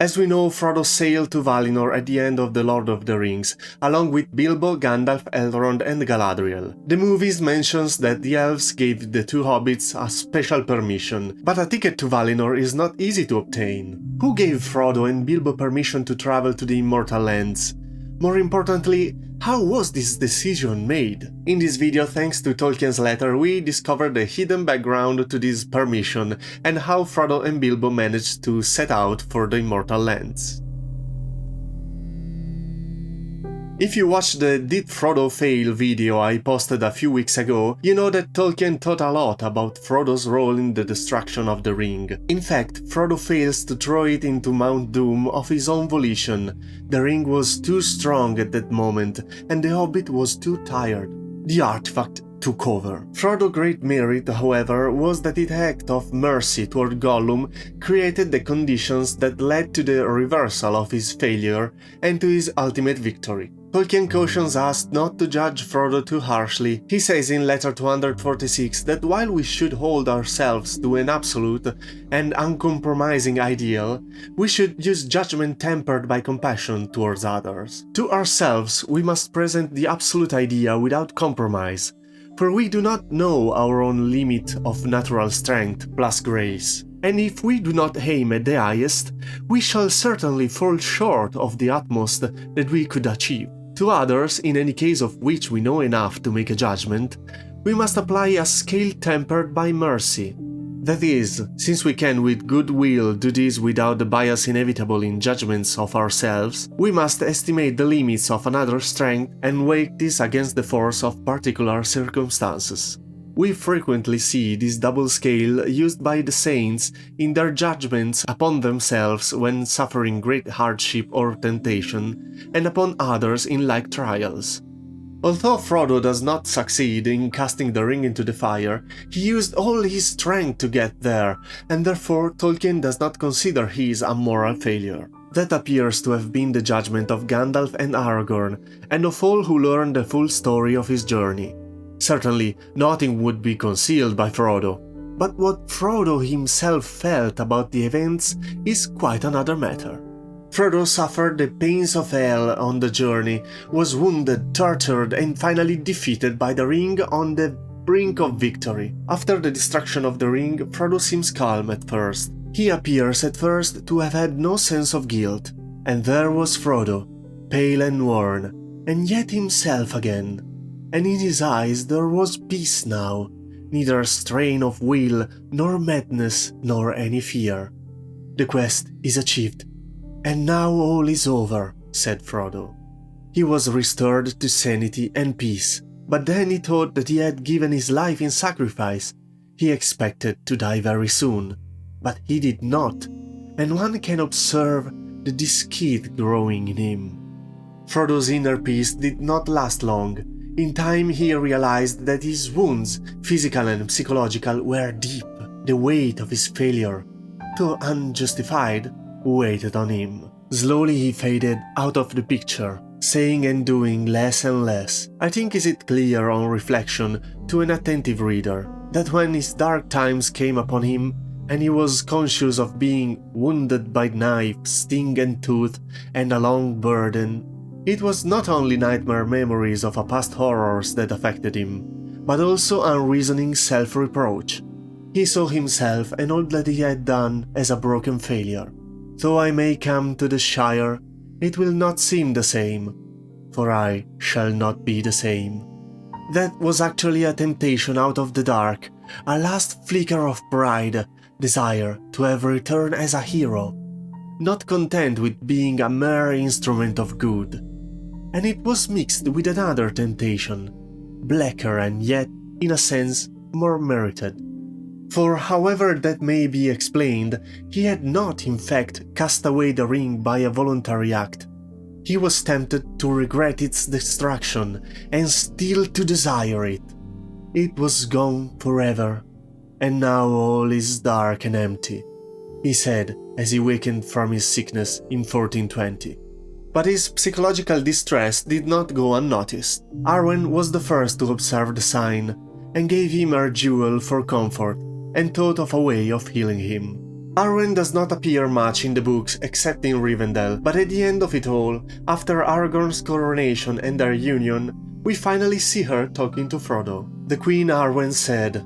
As we know, Frodo sailed to Valinor at the end of The Lord of the Rings, along with Bilbo, Gandalf, Elrond and Galadriel. The movies mentions that the elves gave the two hobbits a special permission, but a ticket to Valinor is not easy to obtain. Who gave Frodo and Bilbo permission to travel to the Immortal Lands? More importantly, how was this decision made? In this video, thanks to Tolkien's letter, we discovered the hidden background to this permission and how Frodo and Bilbo managed to set out for the Immortal Lands. If you watched the Did Frodo Fail video I posted a few weeks ago, you know that Tolkien thought a lot about Frodo's role in the destruction of the ring. In fact, Frodo fails to throw it into Mount Doom of his own volition. The ring was too strong at that moment, and the hobbit was too tired. The artifact took over. Frodo's great merit, however, was that his act of mercy toward Gollum created the conditions that led to the reversal of his failure and to his ultimate victory. Tolkien cautions us not to judge Frodo too harshly. He says in letter 246 that while we should hold ourselves to an absolute and uncompromising ideal, we should use judgment tempered by compassion towards others. To ourselves, we must present the absolute idea without compromise, for we do not know our own limit of natural strength plus grace. And if we do not aim at the highest, we shall certainly fall short of the utmost that we could achieve. To others, in any case of which we know enough to make a judgment, we must apply a scale tempered by mercy. That is, since we can with good will do this without the bias inevitable in judgments of ourselves, we must estimate the limits of another's strength and weigh this against the force of particular circumstances. We frequently see this double scale used by the saints in their judgments upon themselves when suffering great hardship or temptation, and upon others in like trials. Although Frodo does not succeed in casting the ring into the fire, he used all his strength to get there, and therefore Tolkien does not consider his a moral failure. That appears to have been the judgment of Gandalf and Aragorn, and of all who learned the full story of his journey. Certainly, nothing would be concealed by Frodo, but what Frodo himself felt about the events is quite another matter. Frodo suffered the pains of hell on the journey, was wounded, tortured, and finally defeated by the ring on the brink of victory. After the destruction of the ring, Frodo seems calm at first. He appears at first to have had no sense of guilt, and there was Frodo, pale and worn, and yet himself again. And in his eyes there was peace now, neither strain of will, nor madness, nor any fear. The quest is achieved, and now all is over, said Frodo. He was restored to sanity and peace, but then he thought that he had given his life in sacrifice. He expected to die very soon, but he did not, and one can observe the disquiet growing in him. Frodo's inner peace did not last long. In time he realized that his wounds, physical and psychological, were deep. The weight of his failure, though unjustified, weighed on him. Slowly he faded out of the picture, saying and doing less and less. I think is it clear on reflection to an attentive reader that when his dark times came upon him, and he was conscious of being wounded by knife, sting and tooth, and a long burden, it was not only nightmare memories of a past horrors that affected him, but also unreasoning self-reproach. He saw himself and all that he had done as a broken failure. Though I may come to the Shire, it will not seem the same, for I shall not be the same. That was actually a temptation out of the dark, a last flicker of pride, desire to have returned as a hero, not content with being a mere instrument of good. And it was mixed with another temptation, blacker and yet, in a sense, more merited. For however that may be explained, he had not in fact cast away the ring by a voluntary act. He was tempted to regret its destruction and still to desire it. It was gone forever, and now all is dark and empty, he said as he wakened from his sickness in 1420. But his psychological distress did not go unnoticed. Arwen was the first to observe the sign, and gave him her jewel for comfort, and thought of a way of healing him. Arwen does not appear much in the books except in Rivendell, but at the end of it all, after Aragorn's coronation and their union, we finally see her talking to Frodo. The Queen Arwen said,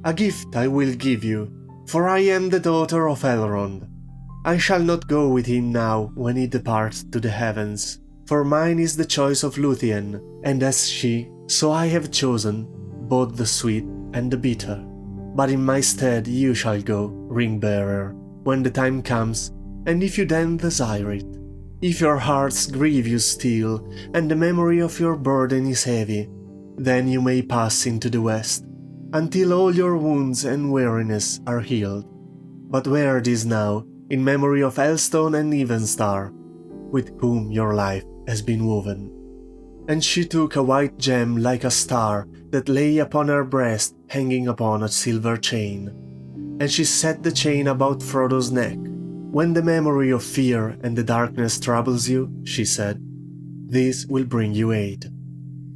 "A gift I will give you, for I am the daughter of Elrond. I shall not go with him now when he departs to the heavens, for mine is the choice of Luthien, and as she, so I have chosen both the sweet and the bitter. But in my stead you shall go, ring-bearer, when the time comes, and if you then desire it. If your hearts grieve you still, and the memory of your burden is heavy, then you may pass into the west, until all your wounds and weariness are healed. But wear this now, in memory of Elstone and Evenstar, with whom your life has been woven." And she took a white gem like a star that lay upon her breast hanging upon a silver chain, and she set the chain about Frodo's neck. "When the memory of fear and the darkness troubles you," she said, "this will bring you aid."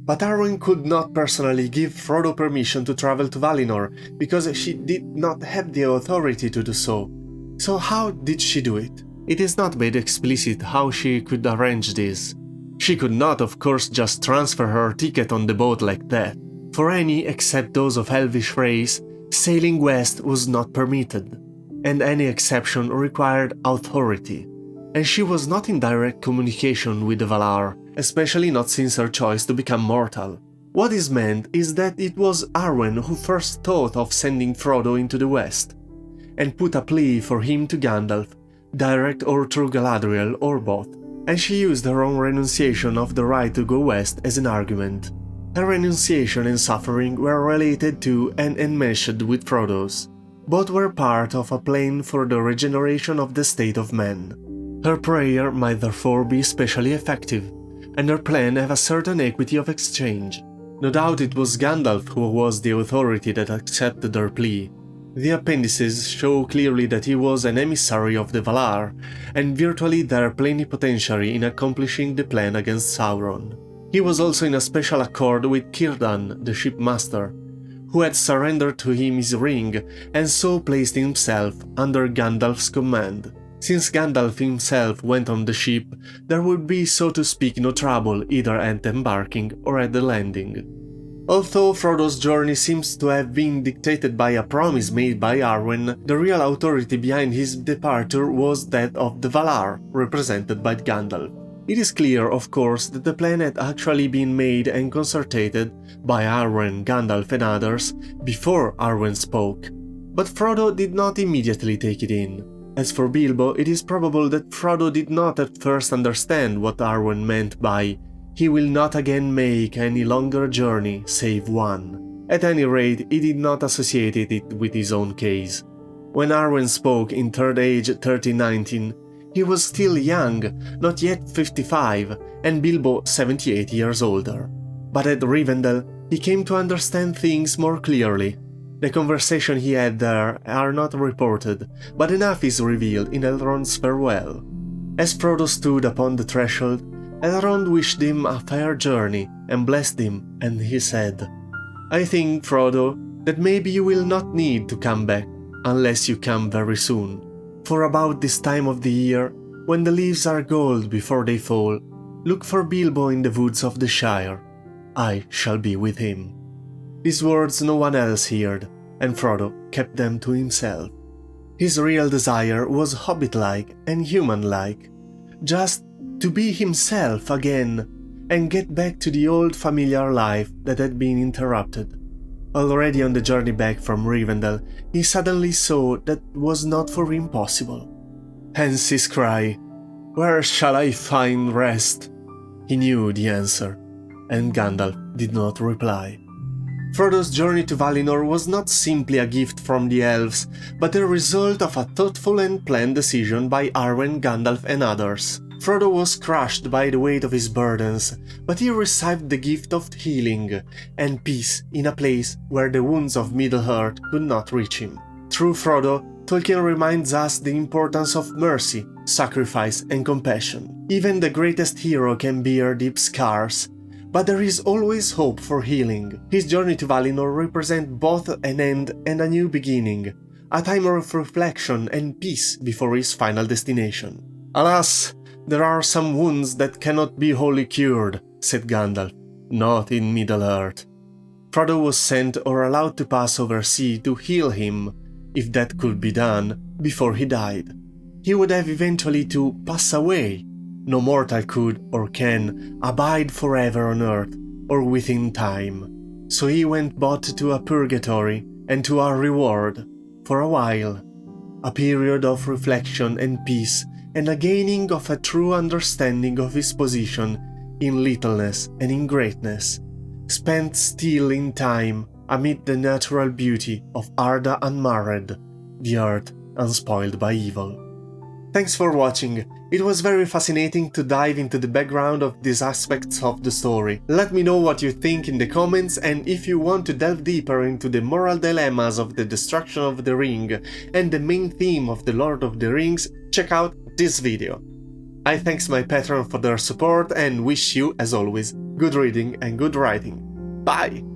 But Arwen could not personally give Frodo permission to travel to Valinor, because she did not have the authority to do so. So how did she do it? It is not made explicit how she could arrange this. She could not, of course, just transfer her ticket on the boat like that. For any except those of Elvish race, sailing west was not permitted, and any exception required authority. And she was not in direct communication with the Valar, especially not since her choice to become mortal. What is meant is that it was Arwen who first thought of sending Frodo into the west, and put a plea for him to Gandalf, direct or through Galadriel or both, and she used her own renunciation of the right to go west as an argument. Her renunciation and suffering were related to and enmeshed with Frodo's. Both were part of a plan for the regeneration of the state of man. Her prayer might therefore be especially effective, and her plan have a certain equity of exchange. No doubt it was Gandalf who was the authority that accepted her plea. The appendices show clearly that he was an emissary of the Valar, and virtually their plenipotentiary in accomplishing the plan against Sauron. He was also in a special accord with Círdan, the shipmaster, who had surrendered to him his ring and so placed himself under Gandalf's command. Since Gandalf himself went on the ship, there would be, so to speak, no trouble either at embarking or at the landing. Although Frodo's journey seems to have been dictated by a promise made by Arwen, the real authority behind his departure was that of the Valar, represented by Gandalf. It is clear, of course, that the plan had actually been made and concerted by Arwen, Gandalf and others before Arwen spoke, but Frodo did not immediately take it in. As for Bilbo, it is probable that Frodo did not at first understand what Arwen meant by "he will not again make any longer journey save one." At any rate, he did not associate it with his own case. When Arwen spoke in Third Age 1319, he was still young, not yet 55, and Bilbo 78 years older. But at Rivendell, he came to understand things more clearly. The conversation he had there are not reported, but enough is revealed in Elrond's farewell. As Frodo stood upon the threshold, Elrond wished him a fair journey and blessed him, and he said, "I think, Frodo, that maybe you will not need to come back, unless you come very soon. For about this time of the year, when the leaves are gold before they fall, look for Bilbo in the woods of the Shire. I shall be with him." These words no one else heard, and Frodo kept them to himself. His real desire was hobbit-like and human-like, just to be himself again and get back to the old familiar life that had been interrupted. Already on the journey back from Rivendell, he suddenly saw that was not for him possible. Hence his cry, "Where shall I find rest?" He knew the answer, and Gandalf did not reply. Frodo's journey to Valinor was not simply a gift from the elves, but the result of a thoughtful and planned decision by Arwen, Gandalf and others. Frodo was crushed by the weight of his burdens, but he received the gift of healing and peace in a place where the wounds of Middle-earth could not reach him. Through Frodo, Tolkien reminds us the importance of mercy, sacrifice and compassion. Even the greatest hero can bear deep scars, but there is always hope for healing. His journey to Valinor represents both an end and a new beginning, a time of reflection and peace before his final destination. "Alas, there are some wounds that cannot be wholly cured," said Gandalf, "not in Middle-earth." Frodo was sent or allowed to pass over sea to heal him, if that could be done, before he died. He would have eventually to pass away. No mortal could or can abide forever on earth or within time. So he went both to a purgatory and to a reward, for a while. A period of reflection and peace and a gaining of a true understanding of his position in littleness and in greatness, spent still in time amid the natural beauty of Arda unmarred, the earth unspoiled by evil. Thanks for watching. It was very fascinating to dive into the background of these aspects of the story. Let me know what you think in the comments, and if you want to delve deeper into the moral dilemmas of the destruction of the ring and the main theme of the Lord of the Rings, check out this video. I thanks my Patreon for their support and wish you, as always, good reading and good writing. Bye!